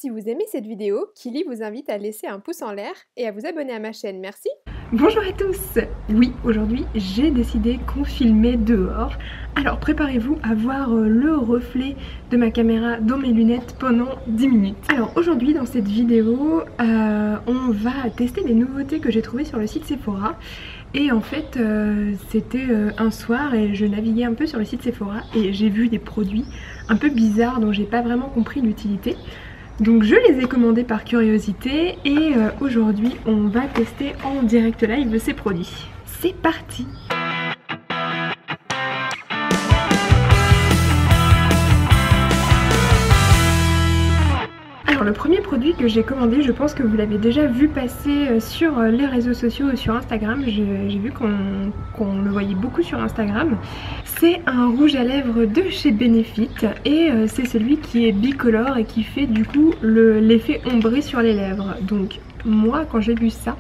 Si vous aimez cette vidéo, Kili vous invite à laisser un pouce en l'air et à vous abonner à ma chaîne, merci. Bonjour à tous. Oui, aujourd'hui j'ai décidé qu'on filmait dehors. Alors préparez-vous à voir le reflet de ma caméra dans mes lunettes pendant 10 minutes. Alors aujourd'hui dans cette vidéo, on va tester des nouveautés que j'ai trouvées sur le site Sephora. Et en fait c'était un soir et je naviguais un peu sur le site Sephora et j'ai vu des produits un peu bizarres dont j'ai pas vraiment compris l'utilité. Donc je les ai commandés par curiosité et aujourd'hui on va tester en direct live ces produits. C'est parti! Alors le premier produit que j'ai commandé, je pense que vous l'avez déjà vu passer sur les réseaux sociaux ou sur Instagram. J'ai vu qu'on le voyait beaucoup sur Instagram. C'est un rouge à lèvres de chez Benefit et c'est celui qui est bicolore et qui fait du coup l'effet ombré sur les lèvres. Donc moi quand j'ai vu ça,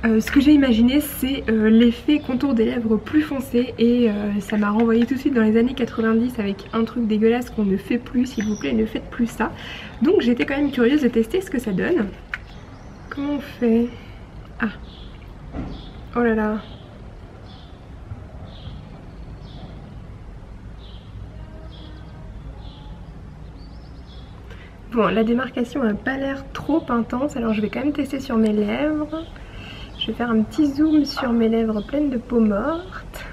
ce que j'ai imaginé c'est l'effet contour des lèvres plus foncé et ça m'a renvoyé tout de suite dans les années 90 avec un truc dégueulasse qu'on ne fait plus, s'il vous plaît ne faites plus ça. Donc j'étais quand même curieuse de tester ce que ça donne. Comment on fait? Ah, oh là là. Bon, la démarcation n'a pas l'air trop intense, alors je vais quand même tester sur mes lèvres. Je vais faire un petit zoom sur mes lèvres pleines de peau morte.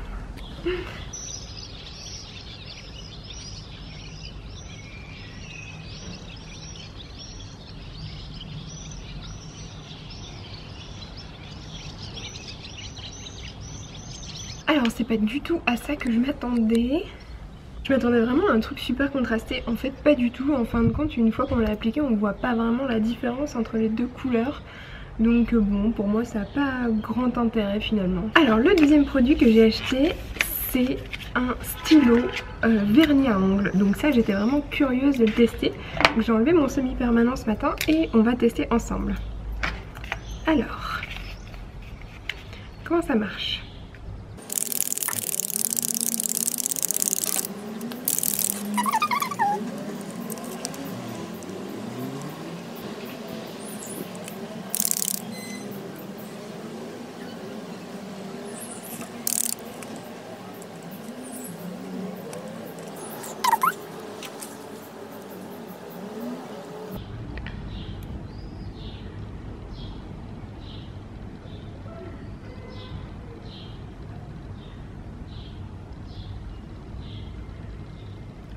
Alors c'est pas du tout à ça que je m'attendais. Je m'attendais vraiment à un truc super contrasté. En fait pas du tout. En fin de compte une fois qu'on l'a appliqué on voit pas vraiment la différence entre les deux couleurs. Donc bon pour moi ça n'a pas grand intérêt finalement. Alors le deuxième produit que j'ai acheté c'est un stylo vernis à ongles. Donc ça j'étais vraiment curieuse de le tester. J'ai enlevé mon semi-permanent ce matin et on va tester ensemble. Alors comment ça marche?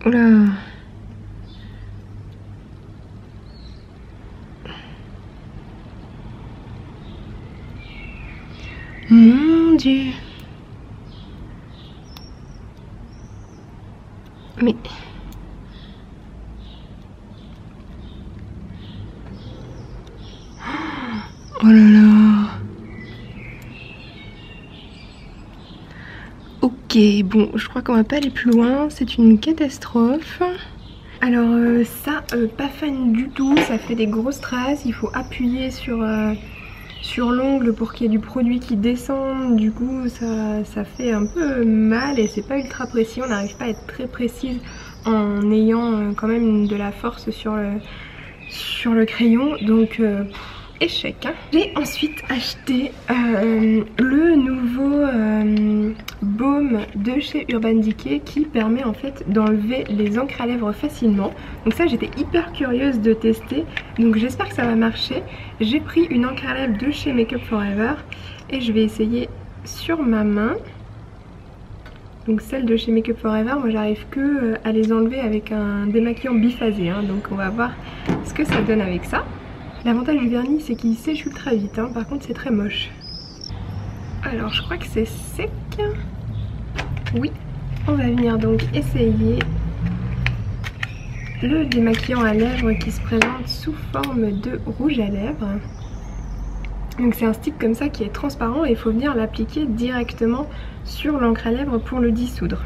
Oula. Mon Dieu. Mais... oh là là. Ok, bon, je crois qu'on va pas aller plus loin, c'est une catastrophe. Alors ça, pas fan du tout, ça fait des grosses traces, il faut appuyer sur l'ongle pour qu'il y ait du produit qui descende, du coup ça fait un peu mal et c'est pas ultra précis, on n'arrive pas à être très précise en ayant quand même de la force sur le crayon, donc échec. Hein. J'ai ensuite acheté le nouveau baume de chez Urban Decay qui permet en fait d'enlever les encres à lèvres facilement. Donc ça j'étais hyper curieuse de tester, donc j'espère que ça va marcher. J'ai pris une encre à lèvres de chez Make Up For Ever et je vais essayer sur ma main. Donc celle de chez Make Up For Ever, moi j'arrive que à les enlever avec un démaquillant biphasé, hein, donc on va voir ce que ça donne avec ça. L'avantage du vernis c'est qu'il sèche ultra vite, hein. Par contre c'est très moche. Alors je crois que c'est sec. Oui, on va venir donc essayer le démaquillant à lèvres qui se présente sous forme de rouge à lèvres. Donc c'est un stick comme ça qui est transparent et il faut venir l'appliquer directement sur l'encre à lèvres pour le dissoudre.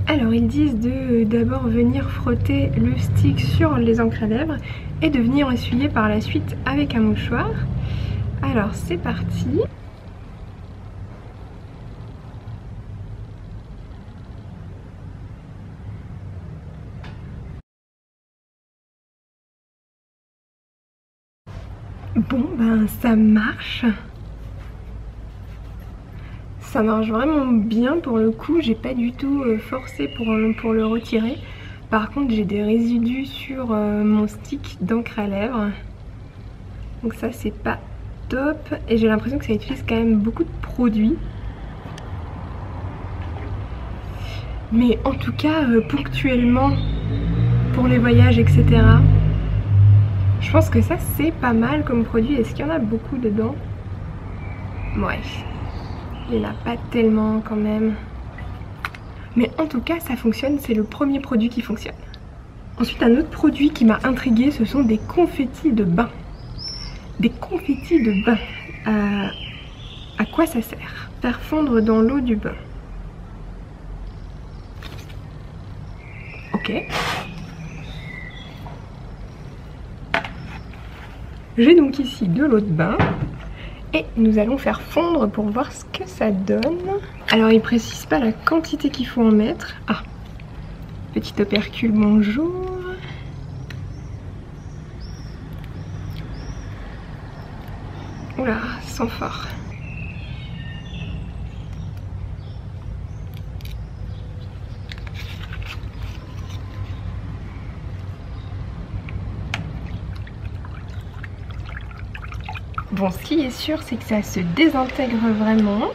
Alors ils disent de d'abord venir frotter le stick sur les encres à lèvres et de venir essuyer par la suite avec un mouchoir. Alors c'est parti. Bon ben ça marche. Ça marche vraiment bien pour le coup, j'ai pas du tout forcé pour le retirer. Par contre j'ai des résidus sur mon stick d'encre à lèvres. Donc ça c'est pas top. Et j'ai l'impression que ça utilise quand même beaucoup de produits. Mais en tout cas ponctuellement pour les voyages etc. Je pense que ça c'est pas mal comme produit. Est-ce qu'il y en a beaucoup dedans? Ouais. Il n'y en a pas tellement quand même. Mais en tout cas ça fonctionne, c'est le premier produit qui fonctionne. Ensuite un autre produit qui m'a intriguée, ce sont des confettis de bain. Des confettis de bain. À quoi ça sert? Faire fondre dans l'eau du bain. Ok. J'ai donc ici de l'eau de bain. Et nous allons faire fondre pour voir ce que ça donne. Alors il précise pas la quantité qu'il faut en mettre. Ah, petit opercule, bonjour. Oula, ça sent fort. Bon, ce qui est sûr, c'est que ça se désintègre vraiment.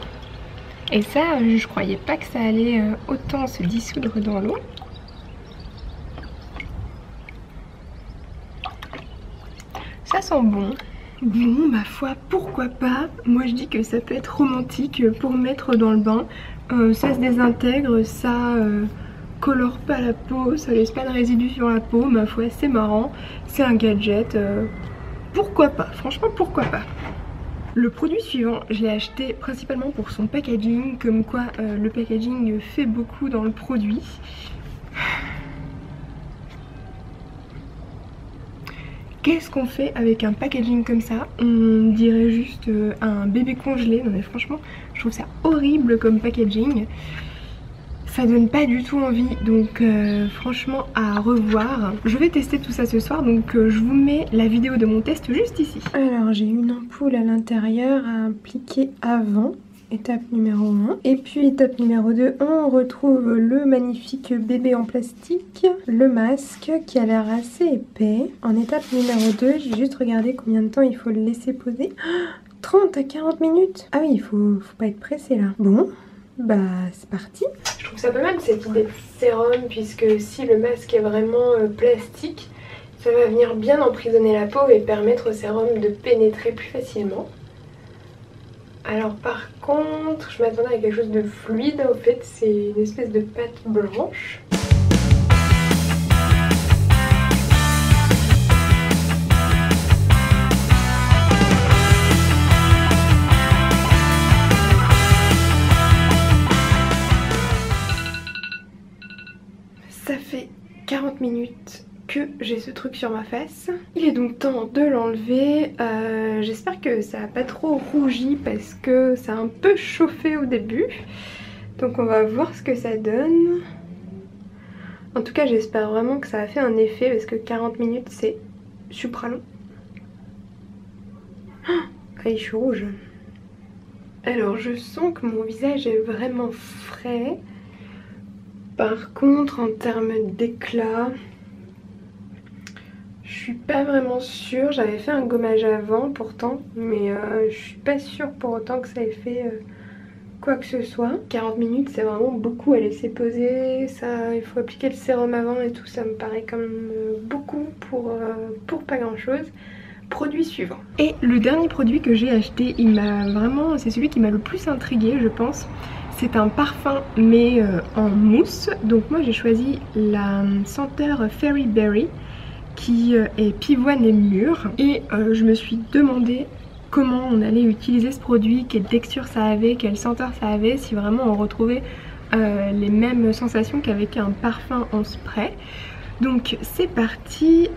Et ça, je croyais pas que ça allait autant se dissoudre dans l'eau. Ça sent bon. Bon, ma foi, pourquoi pas. Moi, je dis que ça peut être romantique pour mettre dans le bain. Ça se désintègre, ça colore pas la peau, ça laisse pas de résidus sur la peau. Ma foi, c'est marrant. C'est un gadget. Pourquoi pas, franchement pourquoi pas. Le produit suivant, je l'ai acheté principalement pour son packaging, comme quoi le packaging fait beaucoup dans le produit. Qu'est-ce qu'on fait avec un packaging comme ça? On dirait juste un bébé congelé. Non mais franchement, je trouve ça horrible comme packaging. Ça donne pas du tout envie, donc franchement à revoir. Je vais tester tout ça ce soir, donc je vous mets la vidéo de mon test juste ici. Alors j'ai une ampoule à l'intérieur à appliquer avant, étape numéro 1. Et puis étape numéro 2, on retrouve le magnifique bébé en plastique, le masque qui a l'air assez épais. En étape numéro 2, j'ai juste regardé combien de temps il faut le laisser poser. 30 à 40 minutes. Ah oui, il faut pas être pressé là. Bon. Bah c'est parti. Je trouve ça pas mal cette idée de sérum, puisque si le masque est vraiment plastique, ça va venir bien emprisonner la peau et permettre au sérum de pénétrer plus facilement. Alors par contre, je m'attendais à quelque chose de fluide, en fait c'est une espèce de pâte blanche. Ça fait 40 minutes que j'ai ce truc sur ma face. Il est donc temps de l'enlever. J'espère que ça n'a pas trop rougi parce que ça a un peu chauffé au début. Donc on va voir ce que ça donne. En tout cas j'espère vraiment que ça a fait un effet parce que 40 minutes c'est supra long. Ah, je suis rouge. Alors je sens que mon visage est vraiment frais. Par contre, en termes d'éclat, je suis pas vraiment sûre. J'avais fait un gommage avant pourtant, mais je suis pas sûre pour autant que ça ait fait quoi que ce soit. 40 minutes, c'est vraiment beaucoup à laisser poser. Ça, il faut appliquer le sérum avant et tout. Ça me paraît quand même beaucoup pour pas grand chose. Produit suivant. Et le dernier produit que j'ai acheté, il m'a vraiment, c'est celui qui m'a le plus intriguée, je pense. C'est un parfum mais en mousse. Donc moi j'ai choisi la senteur Fairy Berry qui est pivoine et mûre. Et je me suis demandé comment on allait utiliser ce produit, quelle texture ça avait, quelle senteur ça avait, si vraiment on retrouvait les mêmes sensations qu'avec un parfum en spray. Donc c'est parti,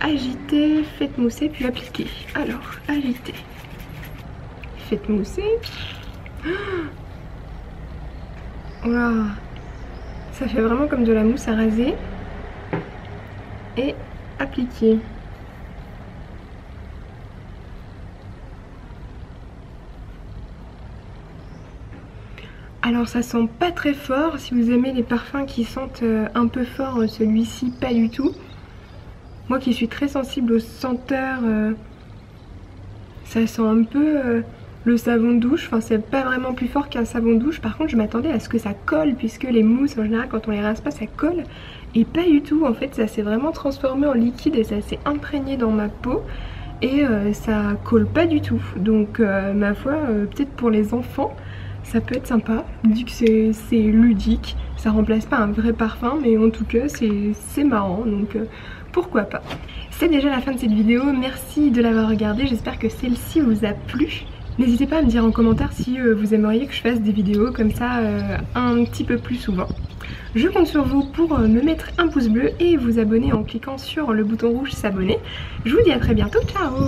agiter, faites mousser puis appliquer. Alors agiter, faites mousser. Wow. Ça fait vraiment comme de la mousse à raser. Et appliquer. Alors ça sent pas très fort, si vous aimez les parfums qui sentent un peu fort, celui-ci pas du tout. Moi qui suis très sensible aux senteurs, ça sent un peu le savon de douche, enfin c'est pas vraiment plus fort qu'un savon de douche. Par contre je m'attendais à ce que ça colle, puisque les mousses en général quand on les rase pas ça colle. Et pas du tout, en fait ça s'est vraiment transformé en liquide et ça s'est imprégné dans ma peau. Et ça colle pas du tout, donc ma foi peut-être pour les enfants ça peut être sympa, vu que c'est ludique, ça remplace pas un vrai parfum mais en tout cas c'est marrant, donc pourquoi pas. C'est déjà la fin de cette vidéo, merci de l'avoir regardée, j'espère que celle-ci vous a plu. N'hésitez pas à me dire en commentaire si vous aimeriez que je fasse des vidéos comme ça un petit peu plus souvent. Je compte sur vous pour me mettre un pouce bleu et vous abonner en cliquant sur le bouton rouge s'abonner. Je vous dis à très bientôt, ciao!